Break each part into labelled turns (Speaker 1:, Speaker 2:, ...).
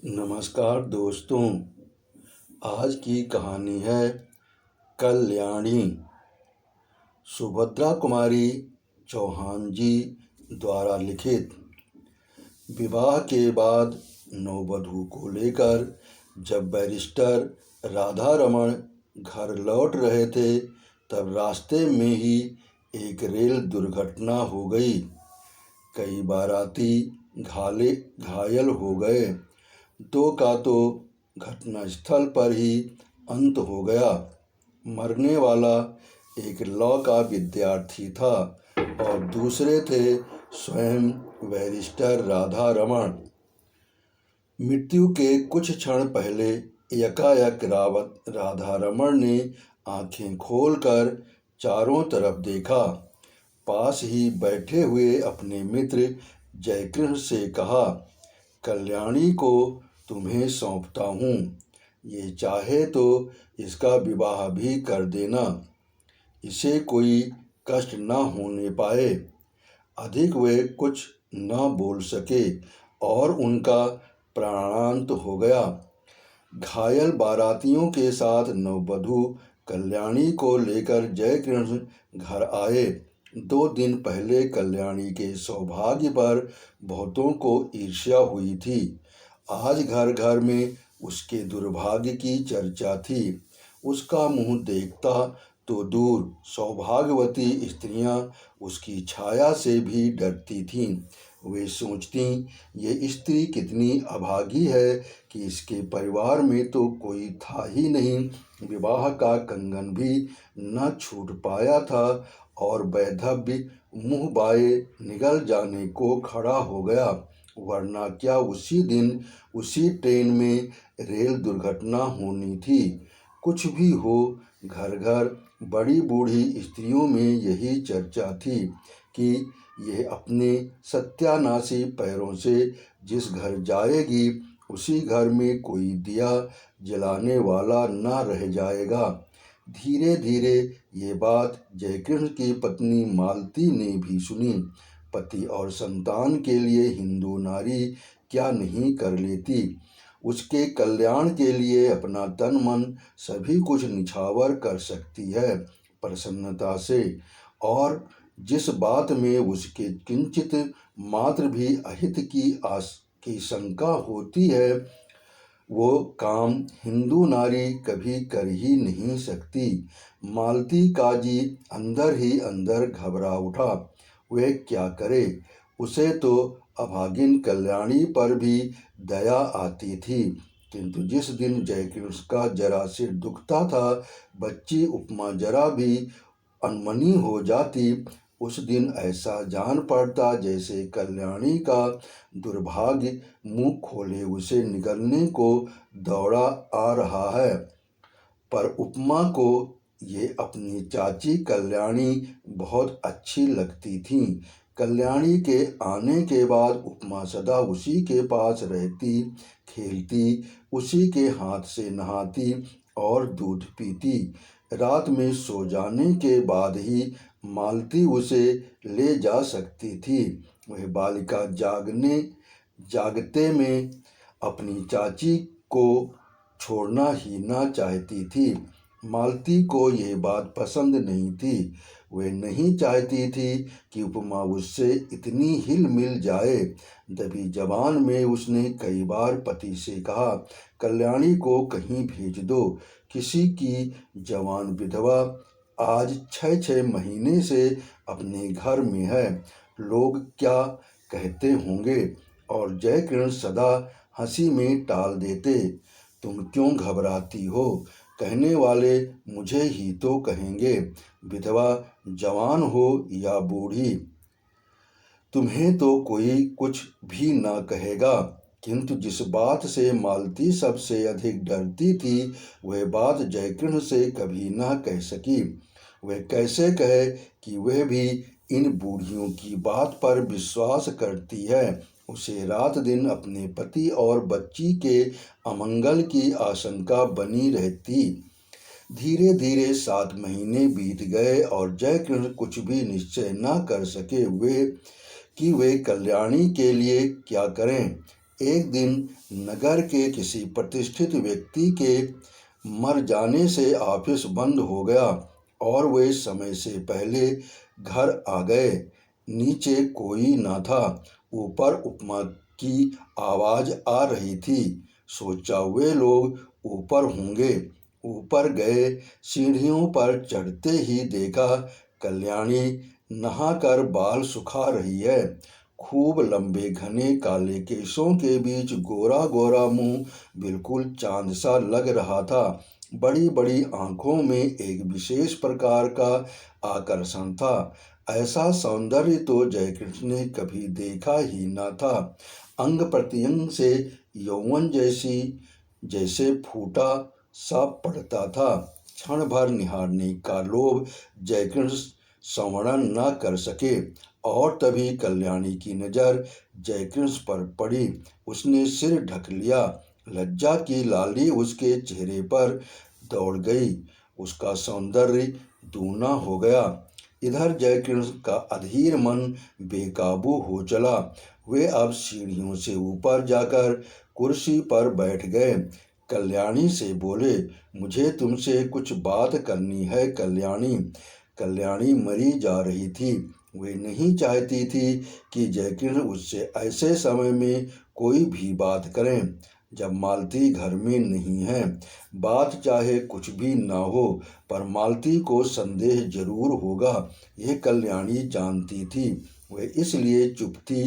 Speaker 1: नमस्कार दोस्तों। आज की कहानी है कल्याणी। सुभद्रा कुमारी चौहान जी द्वारा लिखित। विवाह के बाद नववधू को लेकर जब बैरिस्टर राधा रमण घर लौट रहे थे तब रास्ते में ही एक रेल दुर्घटना हो गई। कई बाराती घायल हो गए। दो का तो घटनास्थल पर ही अंत हो गया। मरने वाला एक लॉ का विद्यार्थी था और दूसरे थे स्वयं बैरिस्टर राधा रमण। मृत्यु के कुछ क्षण पहले एकाएक राधा रमण ने आंखें खोलकर चारों तरफ देखा। पास ही बैठे हुए अपने मित्र जयकृष्ण से कहा, कल्याणी को तुम्हें सौंपता हूँ। ये चाहे तो इसका विवाह भी कर देना, इसे कोई कष्ट न होने पाए। अधिक वे कुछ न बोल सके और उनका प्राणांत हो गया। घायल बारातियों के साथ नववधू कल्याणी को लेकर जयकृष्ण घर आए। 2 दिन पहले कल्याणी के सौभाग्य पर बहुतों को ईर्ष्या हुई थी। आज घर घर में उसके दुर्भाग्य की चर्चा थी। उसका मुंह देखता तो दूर सौभाग्यवती स्त्रियां उसकी छाया से भी डरती थीं। वे सोचती, ये स्त्री कितनी अभागी है कि इसके परिवार में तो कोई था ही नहीं। विवाह का कंगन भी न छूट पाया था और वैधव्य मुँह बाए निगल जाने को खड़ा हो गया। वरना क्या उसी दिन उसी ट्रेन में रेल दुर्घटना होनी थी। कुछ भी हो, घर घर बड़ी बूढ़ी स्त्रियों में यही चर्चा थी कि यह अपने सत्यानाशी पैरों से जिस घर जाएगी उसी घर में कोई दिया जलाने वाला न रह जाएगा। धीरे धीरे ये बात जयकृष्ण की पत्नी मालती ने भी सुनी। पति और संतान के लिए हिंदू नारी क्या नहीं कर लेती। उसके कल्याण के लिए अपना तन मन सभी कुछ निछावर कर सकती है प्रसन्नता से। और जिस बात में उसके किंचित मात्र भी अहित की शंका होती है वो काम हिंदू नारी कभी कर ही नहीं सकती। मालती का जी अंदर ही अंदर घबरा उठा। वह क्या करे। उसे तो अभागिन कल्याणी पर भी दया आती थी, किंतु जिस दिन जयकृष्ण का जरा सिर दुखता था, बच्ची उपमा जरा भी अनमनी हो जाती, उस दिन ऐसा जान पड़ता जैसे कल्याणी का दुर्भाग्य मुंह खोले उसे निगलने को दौड़ा आ रहा है। पर उपमा को ये अपनी चाची कल्याणी बहुत अच्छी लगती थी। कल्याणी के आने के बाद उपमा सदा उसी के पास रहती, खेलती, उसी के हाथ से नहाती और दूध पीती। रात में सो जाने के बाद ही मालती उसे ले जा सकती थी। वह बालिका जागते में अपनी चाची को छोड़ना ही ना चाहती थी। मालती को ये बात पसंद नहीं थी। वह नहीं चाहती थी कि उपमा उससे इतनी हिल मिल जाए। दबी जबान में उसने कई बार पति से कहा, कल्याणी को कहीं भेज दो। किसी की जवान विधवा आज 6-6 महीने से अपने घर में है, लोग क्या कहते होंगे। और जयकृष्ण सदा हंसी में टाल देते, तुम क्यों घबराती हो, कहने वाले मुझे ही तो कहेंगे। विधवा जवान हो या बूढ़ी, तुम्हें तो कोई कुछ भी ना कहेगा। किंतु जिस बात से मालती सबसे अधिक डरती थी वह बात जयकृष्ण से कभी ना कह सकी। वह कैसे कहे कि वह भी इन बूढ़ियों की बात पर विश्वास करती है। उसे रात दिन अपने पति और बच्ची के अमंगल की आशंका बनी रहती। धीरे धीरे 7 महीने बीत गए और जयकृष्ण कुछ भी निश्चय न कर सके हुए कि वे कल्याणी के लिए क्या करें। एक दिन नगर के किसी प्रतिष्ठित व्यक्ति के मर जाने से ऑफिस बंद हो गया और वे समय से पहले घर आ गए। नीचे कोई न था, ऊपर उपमा की आवाज आ रही थी। सोचा वे लोग ऊपर होंगे। ऊपर गए, सीढ़ियों पर चढ़ते ही देखा कल्याणी नहाकर बाल सुखा रही है। खूब लंबे घने काले केशों के बीच गोरा गोरा मुंह बिल्कुल चांद सा लग रहा था। बड़ी बड़ी आंखों में एक विशेष प्रकार का आकर्षण था। ऐसा सौंदर्य तो जयकृष्ण ने कभी देखा ही न था। अंग प्रत्यंग से यौवन जैसे फूटा सा पड़ता था। क्षण भर निहारने का लोभ जयकृष्ण संवरण न कर सके और तभी कल्याणी की नजर जयकृष्ण पर पड़ी। उसने सिर ढक लिया। लज्जा की लाली उसके चेहरे पर दौड़ गई। उसका सौंदर्य दूना हो गया। इधर जयकृष्ण का अधीर मन बेकाबू हो चला। वे अब सीढ़ियों से ऊपर जाकर कुर्सी पर बैठ गए। कल्याणी से बोले, मुझे तुमसे कुछ बात करनी है कल्याणी। कल्याणी मरी जा रही थी। वे नहीं चाहती थी कि जयकृष्ण उससे ऐसे समय में कोई भी बात करें जब मालती घर में नहीं है। बात चाहे कुछ भी न हो, पर मालती को संदेह जरूर होगा, यह कल्याणी जानती थी। वे इसलिए चुप थी।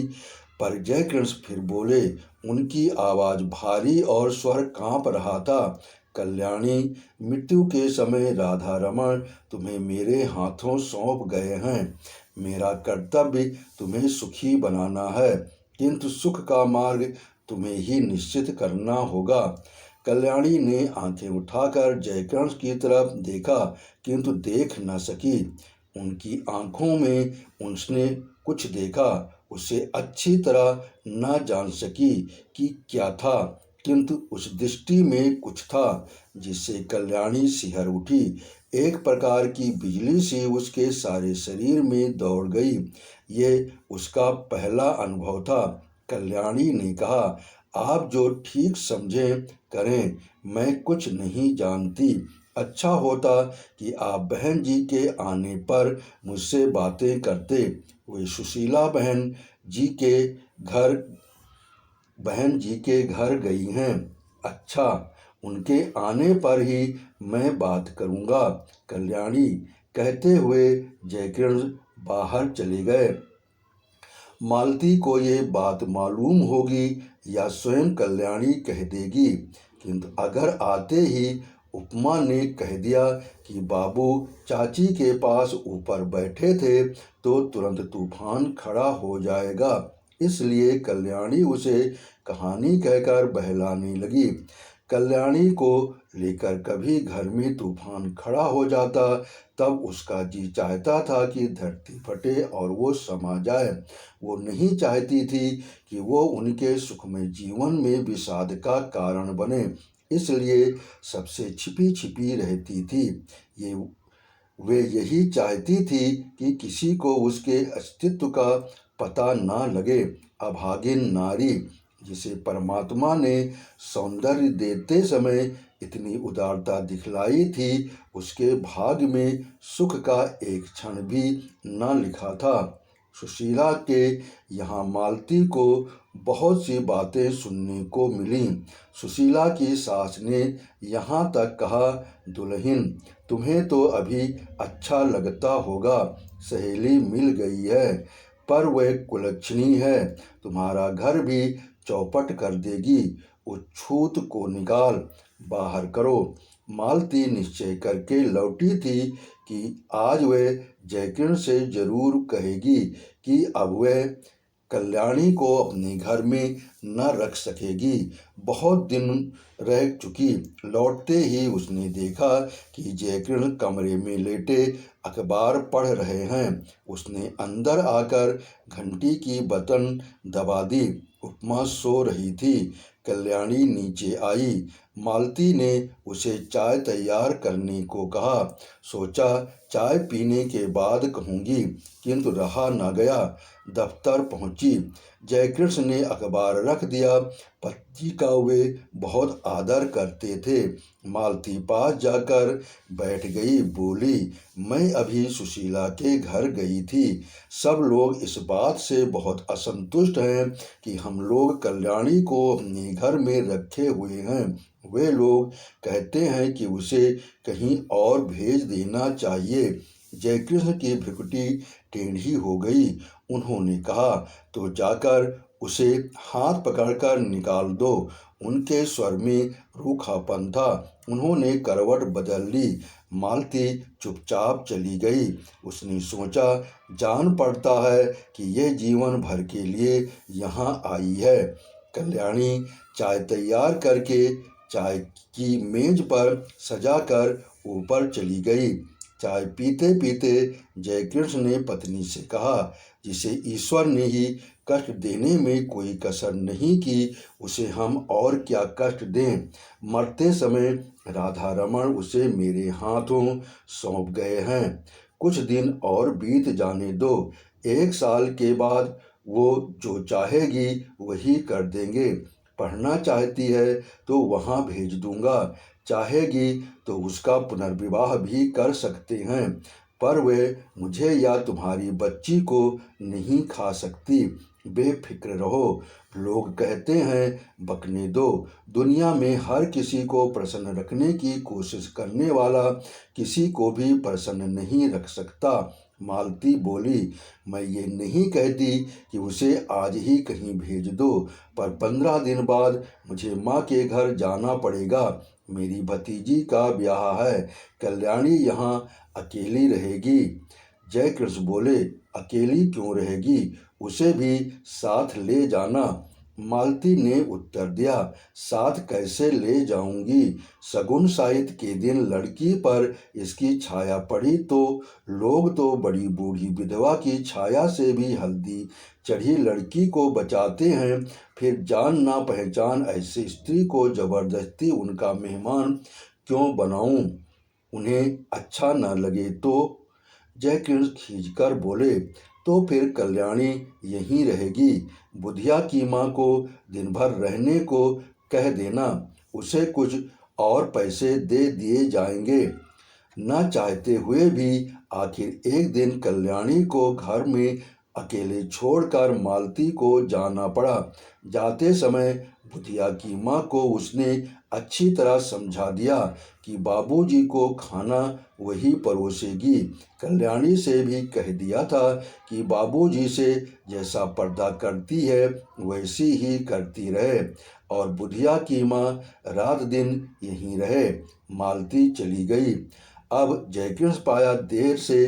Speaker 1: पर जयकृष्ण फिर बोले। उनकी आवाज भारी और स्वर कांप रहा था। कल्याणी, मृत्यु के समय राधा रमण तुम्हें मेरे हाथों सौंप गए हैं। मेरा कर्तव्य तुम्हें सुखी बनाना है, किंतु सुख का मार्ग तुम्हें ही निश्चित करना होगा। कल्याणी ने आंखें उठाकर जयकृष्ण की तरफ देखा, किंतु देख न सकी। उनकी आंखों में उसने कुछ देखा, उसे अच्छी तरह न जान सकी कि क्या था, किंतु उस दृष्टि में कुछ था जिससे कल्याणी सिहर उठी। एक प्रकार की बिजली सी उसके सारे शरीर में दौड़ गई। ये उसका पहला अनुभव था। कल्याणी ने कहा, आप जो ठीक समझें करें, मैं कुछ नहीं जानती। अच्छा होता कि आप बहन जी के आने पर मुझसे बातें करते। वे सुशीला बहन जी के घर गई हैं। अच्छा, उनके आने पर ही मैं बात करूँगा, कल्याणी कहते हुए जयकृष्ण बाहर चले गए। मालती को ये बात मालूम होगी या स्वयं कल्याणी कह देगी, किंतु अगर आते ही उपमा ने कह दिया कि बाबू चाची के पास ऊपर बैठे थे तो तुरंत तूफान खड़ा हो जाएगा। इसलिए कल्याणी उसे कहानी कहकर बहलाने लगी। कल्याणी को लेकर कभी घर में तूफान खड़ा हो जाता, तब उसका जी चाहता था कि धरती फटे और वो समा जाए। वो नहीं चाहती थी कि वो उनके सुखमय जीवन में विषाद का कारण बने, इसलिए सबसे छिपी छिपी रहती थी। वे यही चाहती थी कि किसी को उसके अस्तित्व का पता ना लगे। अभागिन नारी, जिसे परमात्मा ने सौंदर्य देते समय इतनी उदारता दिखलाई थी, उसके भाग्य में सुख का एक क्षण भी न लिखा था। सुशीला के यहाँ मालती को बहुत सी बातें सुनने को मिलीं। सुशीला की सास ने यहाँ तक कहा, दुल्हन, तुम्हें तो अभी अच्छा लगता होगा, सहेली मिल गई है, पर वह कुलच्छनी है, तुम्हारा घर भी चौपट कर देगी। उस छूत को निकाल बाहर करो। मालती निश्चय करके लौटी थी कि आज वह जयकृष्ण से जरूर कहेगी कि अब वह कल्याणी को अपने घर में न रख सकेगी। बहुत दिन रह चुकी। लौटते ही उसने देखा कि जयकृष्ण कमरे में लेटे अखबार पढ़ रहे हैं। उसने अंदर आकर घंटी की बटन दबा दी। उपमा सो रही थी। कल्याणी नीचे आई। मालती ने उसे चाय तैयार करने को कहा। सोचा चाय पीने के बाद कहूँगी, किंतु रहा न गया। दफ्तर पहुँची। जयकृष्ण ने अखबार रख दिया। पति का वे बहुत आदर करते थे। मालती पास जाकर बैठ गई। बोली, मैं अभी सुशीला के घर गई थी। सब लोग इस बात से बहुत असंतुष्ट हैं कि हम लोग कल्याणी को अपने घर में रखे हुए हैं। वे लोग कहते हैं कि उसे कहीं और भेज देना चाहिए। जयकृष्ण की भ्रुकुटी टेढ़ी हो गई। उन्होंने कहा, तो जाकर उसे हाथ पकड़कर निकाल दो। उनके स्वर में रूखापन था। उन्होंने करवट बदल ली। मालती चुपचाप चली गई। उसने सोचा, जान पड़ता है कि यह जीवन भर के लिए यहाँ आई है। कल्याणी चाय तैयार करके चाय की मेज पर सजाकर ऊपर चली गई। चाय पीते पीते जयकृष्ण ने पत्नी से कहा, जिसे ईश्वर ने ही कष्ट देने में कोई कसर नहीं की, उसे हम और क्या कष्ट दें। मरते समय राधा रमण उसे मेरे हाथों सौंप गए हैं। कुछ दिन और बीत जाने दो। 1 साल के बाद वो जो चाहेगी वही कर देंगे। पढ़ना चाहती है तो वहाँ भेज दूंगा। चाहेगी तो उसका पुनर्विवाह भी कर सकते हैं, पर वे मुझे या तुम्हारी बच्ची को नहीं खा सकती। बेफिक्र रहो। लोग कहते हैं, बकने दो। दुनिया में हर किसी को प्रसन्न रखने की कोशिश करने वाला किसी को भी प्रसन्न नहीं रख सकता। मालती बोली, मैं ये नहीं कहती कि उसे आज ही कहीं भेज दो, पर 15 दिन बाद मुझे माँ के घर जाना पड़ेगा। मेरी भतीजी का ब्याह है। कल्याणी यहाँ अकेली रहेगी। जयकृष्ण बोले, अकेली क्यों रहेगी? उसे भी साथ ले जाना। मालती ने उत्तर दिया, साथ कैसे ले जाऊंगी? शगुन साहित्य के दिन लड़की पर इसकी छाया पड़ी तो लोग तो बड़ी बूढ़ी विधवा की छाया से भी हल्दी चढ़ी लड़की को बचाते हैं। फिर जान ना पहचान ऐसी स्त्री को जबरदस्ती उनका मेहमान क्यों बनाऊं? उन्हें अच्छा न लगे तो? जयकृष्ण खींचकर बोले, तो फिर कल्याणी यहीं रहेगी। बुधिया की माँ को दिन भर रहने को कह देना। उसे कुछ और पैसे दे दिए जाएंगे। न चाहते हुए भी आखिर एक दिन कल्याणी को घर में अकेले छोड़कर मालती को जाना पड़ा। जाते समय बुधिया की माँ को उसने अच्छी तरह समझा दिया कि बाबूजी को खाना वही परोसेगी। कल्याणी से भी कह दिया था कि बाबूजी से जैसा पर्दा करती है वैसी ही करती रहे, और बुधिया की माँ रात दिन यहीं रहे। मालती चली गई। अब जयकृष्ण पाया देर से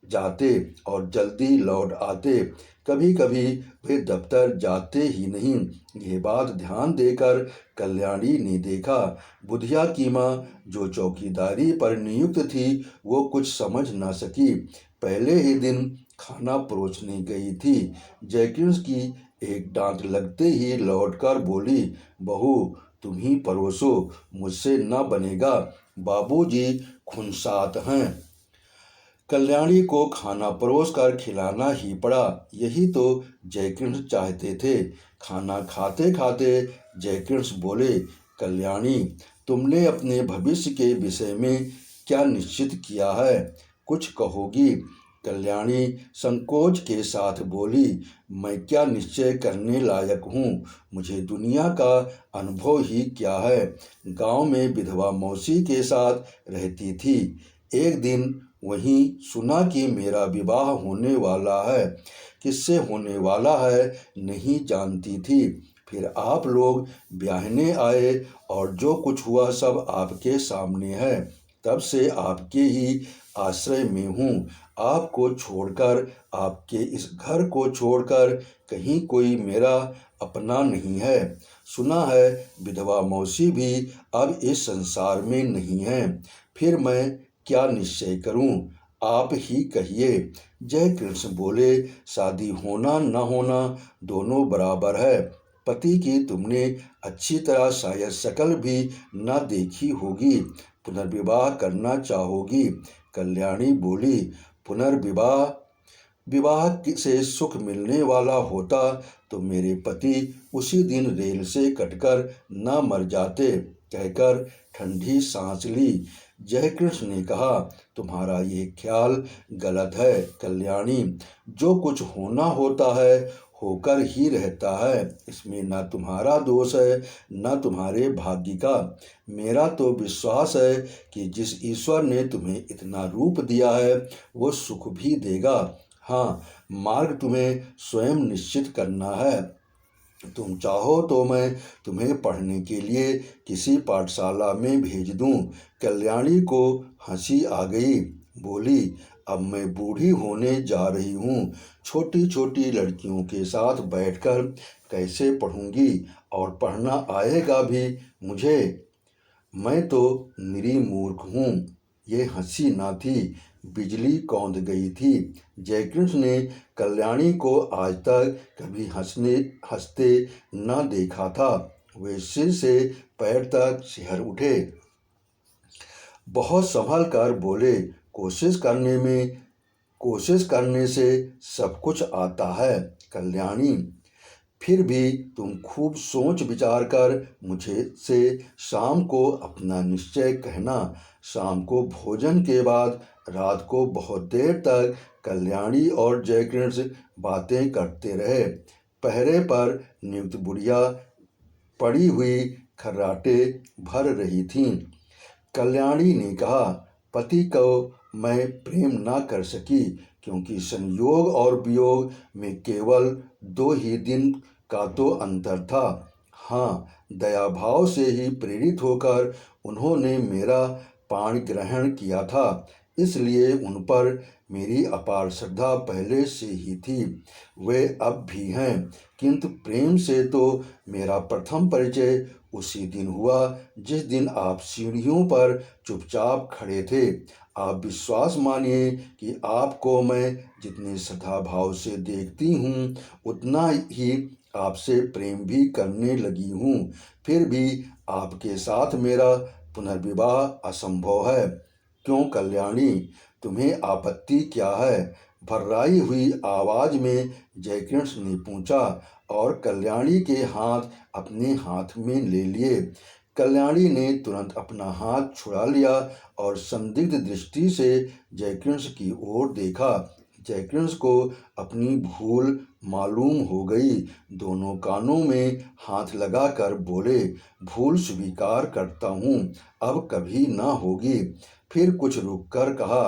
Speaker 1: जाते और जल्दी लौट आते। कभी कभी वे दफ्तर जाते ही नहीं। ये बात ध्यान देकर कल्याणी ने देखा। बुधिया की माँ जो चौकीदारी पर नियुक्त थी वो कुछ समझ न सकी। पहले ही दिन खाना परोसने गई थी। जयकृष्ण की एक डांट लगते ही लौटकर बोली, बहू तुम ही परोसो, मुझसे न बनेगा। बाबूजी खुनसात हैं। कल्याणी को खाना परोस कर खिलाना ही पड़ा। यही तो जयकृष्ण चाहते थे। खाना खाते खाते जयकृष्ण बोले, कल्याणी तुमने अपने भविष्य के विषय में क्या निश्चित किया है? कुछ कहोगी? कल्याणी संकोच के साथ बोली, मैं क्या निश्चय करने लायक हूँ? मुझे दुनिया का अनुभव ही क्या है। गांव में विधवा मौसी के साथ रहती थी। एक दिन वहीं सुना कि मेरा विवाह होने वाला है। किससे होने वाला है नहीं जानती थी। फिर आप लोग ब्याहने आए और जो कुछ हुआ सब आपके सामने है। तब से आपके ही आश्रय में हूँ। आपको छोड़कर, आपके इस घर को छोड़कर कहीं कोई मेरा अपना नहीं है। सुना है विधवा मौसी भी अब इस संसार में नहीं है। फिर मैं क्या निश्चय करूं? आप ही कहिए। जयकृष्ण बोले, शादी होना न होना दोनों बराबर है, पति की तुमने अच्छी तरह शायद शक्ल भी न देखी होगी, पुनर्विवाह करना चाहोगी। कल्याणी बोली, पुनर्विवाह? विवाह से सुख मिलने वाला होता तो मेरे पति उसी दिन रेल से कटकर न मर जाते, कहकर ठंडी सांस ली। जयकृष्ण ने कहा, तुम्हारा ये ख्याल गलत है कल्याणी। जो कुछ होना होता है होकर ही रहता है, इसमें न तुम्हारा दोष है न तुम्हारे भाग्य का। मेरा तो विश्वास है कि जिस ईश्वर ने तुम्हें इतना रूप दिया है वो सुख भी देगा। हाँ, मार्ग तुम्हें स्वयं निश्चित करना है। तुम चाहो तो मैं तुम्हें पढ़ने के लिए किसी पाठशाला में भेज दूं। कल्याणी को हंसी आ गई, बोली, अब मैं बूढ़ी होने जा रही हूँ, छोटी छोटी लड़कियों के साथ बैठकर कैसे पढ़ूंगी, और पढ़ना आएगा भी मुझे? मैं तो निरी मूर्ख हूँ। ये हंसी ना थी, बिजली कौंध गई थी। जयकृष्ण ने कल्याणी को आज तक कभी हंसते न देखा था। वे सिर से पैर तक सिहर उठे। बहुत संभल कर बोले, कोशिश करने से सब कुछ आता है कल्याणी। फिर भी तुम खूब सोच विचार कर मुझे से शाम को अपना निश्चय कहना। शाम को भोजन के बाद रात को बहुत देर तक कल्याणी और जयकृष्ण बातें करते रहे। पहरे पर नियुक्त बुढ़िया पड़ी हुई खर्राटे भर रही थीं। कल्याणी ने कहा, पति को मैं प्रेम न कर सकी क्योंकि संयोग और वियोग में केवल 2 ही दिन का तो अंतर था। हाँ, दया भाव से ही प्रेरित होकर उन्होंने मेरा पाण ग्रहण किया था, इसलिए उन पर मेरी अपार श्रद्धा पहले से ही थी। वे अब भी हैं, किंतु प्रेम से तो मेरा प्रथम परिचय उसी दिन हुआ जिस दिन आप सीढ़ियों पर चुपचाप खड़े थे। आप विश्वास मानिए कि आपको मैं जितने श्रद्धा भाव से देखती हूँ उतना ही आपसे प्रेम भी करने लगी हूँ। फिर भी आपके साथ मेरा पुनर्विवाह असंभव है। क्यों कल्याणी, तुम्हें आपत्ति क्या है? भर्राई हुई आवाज में जयकृष्ण ने पूछा और कल्याणी के हाथ अपने हाथ में ले लिए। कल्याणी ने तुरंत अपना हाथ छुड़ा लिया और संदिग्ध दृष्टि से जयकृष्ण की ओर देखा। जयकृष्ण को अपनी भूल मालूम हो गई। दोनों कानों में हाथ लगाकर बोले, भूल स्वीकार करता हूँ, अब कभी ना होगी। फिर कुछ रुक कर कहा,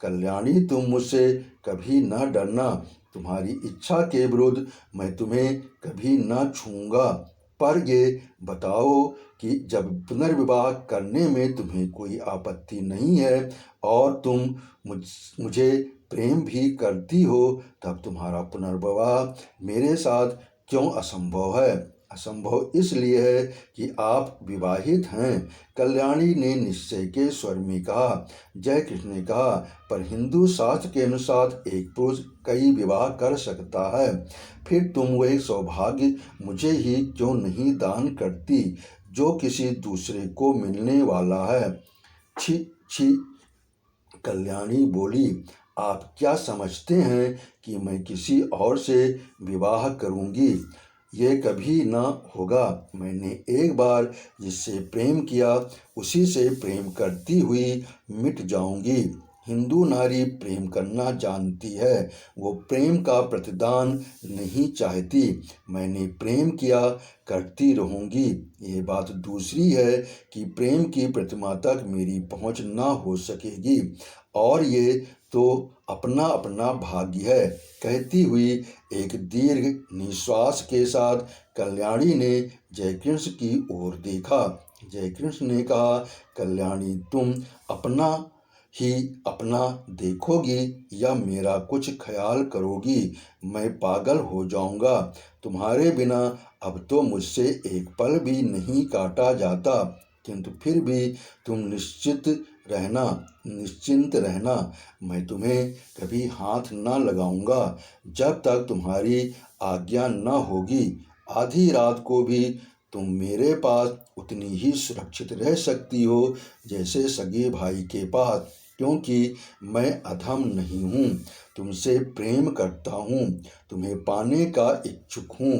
Speaker 1: कल्याणी तुम मुझसे कभी न डरना। तुम्हारी इच्छा के विरुद्ध मैं तुम्हें कभी न छूऊंगा। पर ये बताओ कि जब पुनर्विवाह करने में तुम्हें कोई आपत्ति नहीं है और तुम मुझे प्रेम भी करती हो, तब तुम्हारा पुनर्विवाह मेरे साथ क्यों असंभव है? असंभव इसलिए है कि आप विवाहित हैं, कल्याणी ने निश्चय के स्वर में कहा। जयकृष्ण ने कहा, पर हिंदू शास्त्र के अनुसार एक पुरुष कई विवाह कर सकता है। फिर तुम वही सौभाग्य मुझे ही क्यों नहीं दान करती जो किसी दूसरे को मिलने वाला है? छी छी, कल्याणी बोली, आप क्या समझते हैं कि मैं किसी और से विवाह करूंगी? ये कभी न होगा। मैंने एक बार जिससे प्रेम किया उसी से प्रेम करती हुई मिट जाऊंगी। हिंदू नारी प्रेम करना जानती है, वो प्रेम का प्रतिदान नहीं चाहती। मैंने प्रेम किया, करती रहूंगी। ये बात दूसरी है कि प्रेम की प्रतिमा तक मेरी पहुंच ना हो सकेगी, और ये तो अपना अपना भाग्य है। कहती हुई एक दीर्घ निश्वास के साथ कल्याणी ने जयकृष्ण की ओर देखा। जयकृष्ण ने कहा, कल्याणी तुम अपना देखोगी या मेरा कुछ ख्याल करोगी? मैं पागल हो जाऊंगा। तुम्हारे बिना अब तो मुझसे एक पल भी नहीं काटा जाता, किंतु फिर भी तुम निश्चिंत रहना। मैं तुम्हें कभी हाथ न लगाऊंगा जब तक तुम्हारी आज्ञा न होगी। आधी रात को भी तुम मेरे पास उतनी ही सुरक्षित रह सकती हो जैसे सगे भाई के पास, क्योंकि मैं अधम नहीं हूँ, तुमसे प्रेम करता हूँ, तुम्हें पाने का इच्छुक हूँ,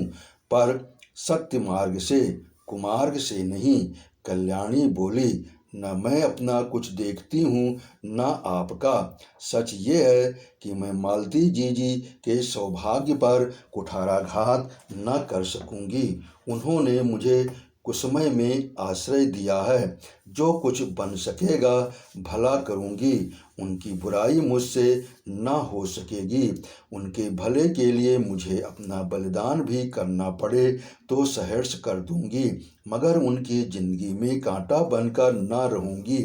Speaker 1: पर सत्य मार्ग से, कुमार्ग से नहीं। कल्याणी बोली, न मैं अपना कुछ देखती हूँ न आपका। सच ये है कि मैं मालती जीजी के सौभाग्य पर कुठाराघात न कर सकूंगी। उन्होंने मुझे कुसमय में आश्रय दिया है। जो कुछ बन सकेगा भला करूंगी, उनकी बुराई मुझसे न हो सकेगी। उनके भले के लिए मुझे अपना बलिदान भी करना पड़े तो सहर्ष कर दूंगी, मगर उनकी जिंदगी में कांटा बनकर न रहूंगी,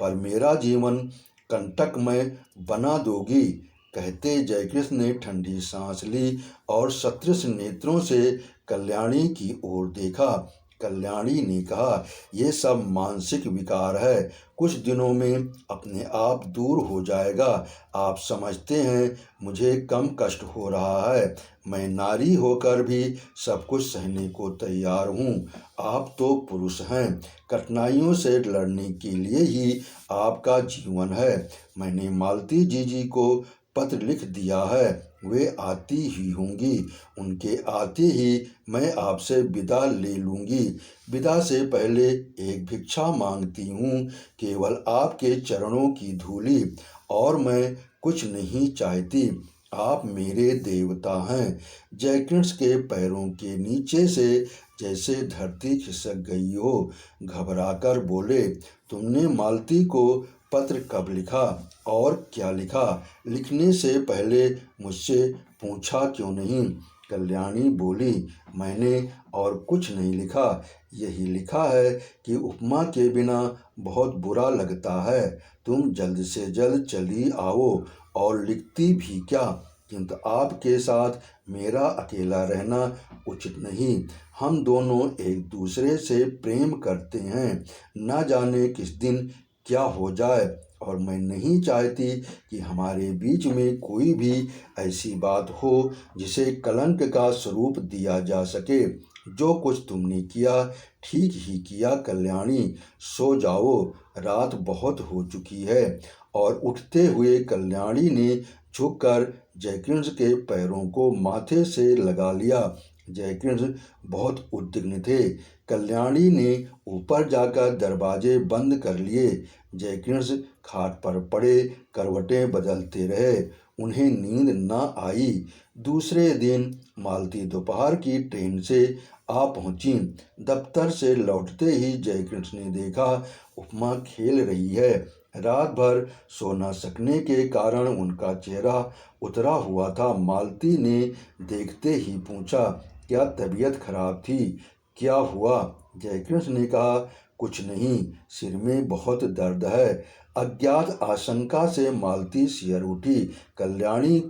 Speaker 1: पर मेरा जीवन कंटकमय बना दोगी। कहते जयकृष्ण ने ठंडी सांस ली और सतृष्ण नेत्रों से कल्याणी की ओर देखा। कल्याणी ने कहा, ये सब मानसिक विकार है, कुछ दिनों में अपने आप दूर हो जाएगा। आप समझते हैं मुझे कम कष्ट हो रहा है, मैं नारी होकर भी सब कुछ सहने को तैयार हूँ। आप तो पुरुष हैं, कठिनाइयों से लड़ने के लिए ही आपका जीवन है। मैंने मालती जीजी को पत्र लिख दिया है, वे आती ही होंगी। उनके आते ही मैं आपसे विदा ले लूँगी। विदा से पहले एक भिक्षा मांगती हूँ, केवल आपके चरणों की धूली, और मैं कुछ नहीं चाहती। आप मेरे देवता हैं। जयकृष्ण के पैरों के नीचे से जैसे धरती खिसक गई हो, घबराकर बोले, तुमने मालती को पत्र कब लिखा और क्या लिखा? लिखने से पहले मुझसे पूछा क्यों नहीं? कल्याणी बोली, मैंने और कुछ नहीं लिखा, यही लिखा है कि उपमा के बिना बहुत बुरा लगता है, तुम जल्द से जल्द चली आओ। और लिखती भी क्या, किंतु आपके साथ मेरा अकेला रहना उचित नहीं। हम दोनों एक दूसरे से प्रेम करते हैं, न जाने किस दिन क्या हो जाए, और मैं नहीं चाहती कि हमारे बीच में कोई भी ऐसी बात हो जिसे कलंक का स्वरूप दिया जा सके। जो कुछ तुमने किया ठीक ही किया कल्याणी, सो जाओ, रात बहुत हो चुकी है। और उठते हुए कल्याणी ने झुककर जयकृष्ण के पैरों को माथे से लगा लिया। जयकृष्ण बहुत उद्विग्न थे। कल्याणी ने ऊपर जाकर दरवाजे बंद कर लिए। जयकृष्ण खाट पर पड़े करवटें बदलते रहे, उन्हें नींद न आई। दूसरे दिन मालती दोपहर की ट्रेन से आ पहुंची। दफ्तर से लौटते ही जयकृष्ण ने देखा उपमा खेल रही है। रात भर सो न सकने के कारण उनका चेहरा उतरा हुआ था। मालती ने देखते ही पूछा, क्या तबीयत खराब थी, क्या हुआ? जयकृष्ण ने कहा, कुछ नहीं, सिर में बहुत दर्द है। अज्ञात आशंका से मालती सियर उठी। कल्याणी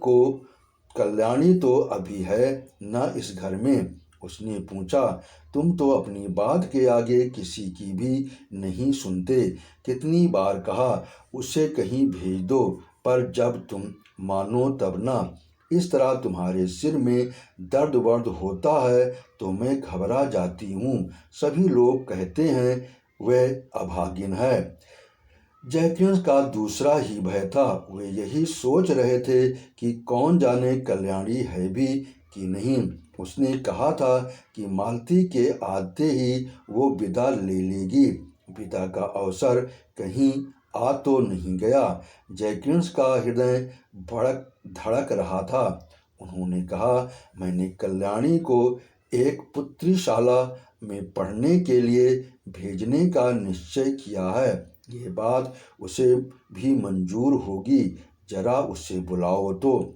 Speaker 1: तो अभी है न इस घर में। उसने पूछा, तुम तो अपनी बात के आगे किसी की भी नहीं सुनते। कितनी बार कहा उसे कहीं भेज दो, पर जब तुम मानो तब ना। इस तरह तुम्हारे सिर में दर्द वर्द होता है तो मैं घबरा जाती हूँ। सभी लोग कहते हैं वह अभागिन है। जयकृष्ण का दूसरा ही भय था। वे यही सोच रहे थे कि कौन जाने कल्याणी है भी कि नहीं। उसने कहा था कि मालती के आते ही वो विदा ले लेगी। विदा का अवसर कहीं आ तो नहीं गया। जयकृष्ण का हृदय धड़क रहा था। उन्होंने कहा, मैंने कल्याणी को एक पुत्रीशाला में पढ़ने के लिए भेजने का निश्चय किया है। ये बात उसे भी मंजूर होगी, जरा उसे बुलाओ तो।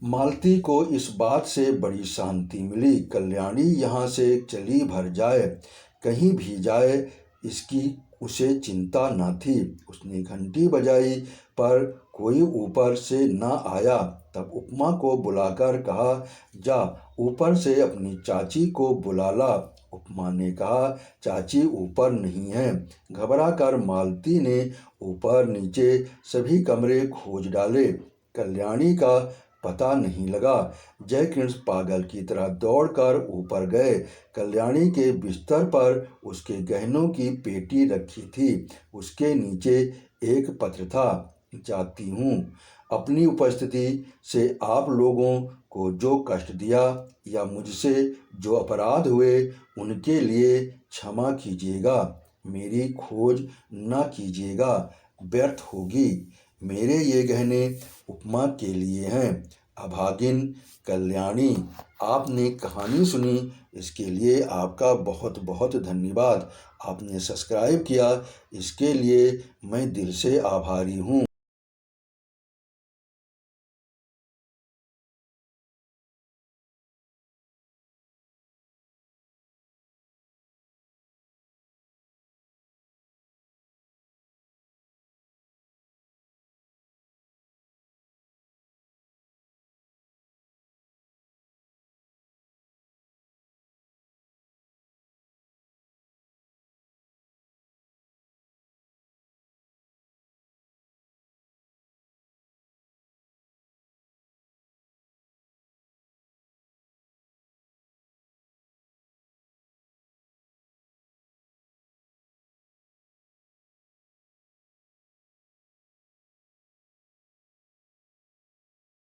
Speaker 1: मालती को इस बात से बड़ी शांति मिली। कल्याणी यहाँ से चली भर जाए, कहीं भी जाए, इसकी उसे चिंता न थी। उसने घंटी बजाई पर कोई ऊपर से न आया। तब उपमा को बुलाकर कहा, जा ऊपर से अपनी चाची को बुला ला। उपमा ने कहा, चाची ऊपर नहीं है। घबरा कर मालती ने ऊपर नीचे सभी कमरे खोज डाले। कल्याणी का पता नहीं लगा। जयकृष्ण पागल की तरह दौड़कर ऊपर गए। कल्याणी के बिस्तर पर उसके गहनों की पेटी रखी थी। उसके नीचे एक पत्र था। जाती हूँ। अपनी उपस्थिति से आप लोगों को जो कष्ट दिया या मुझसे जो अपराध हुए उनके लिए क्षमा कीजिएगा। मेरी खोज न कीजिएगा, व्यर्थ होगी। मेरे ये गहने उपमा के लिए हैं। अभागिन कल्याणी। आपने कहानी सुनी, इसके लिए आपका बहुत बहुत धन्यवाद। आपने सब्सक्राइब किया, इसके लिए मैं दिल से आभारी हूँ।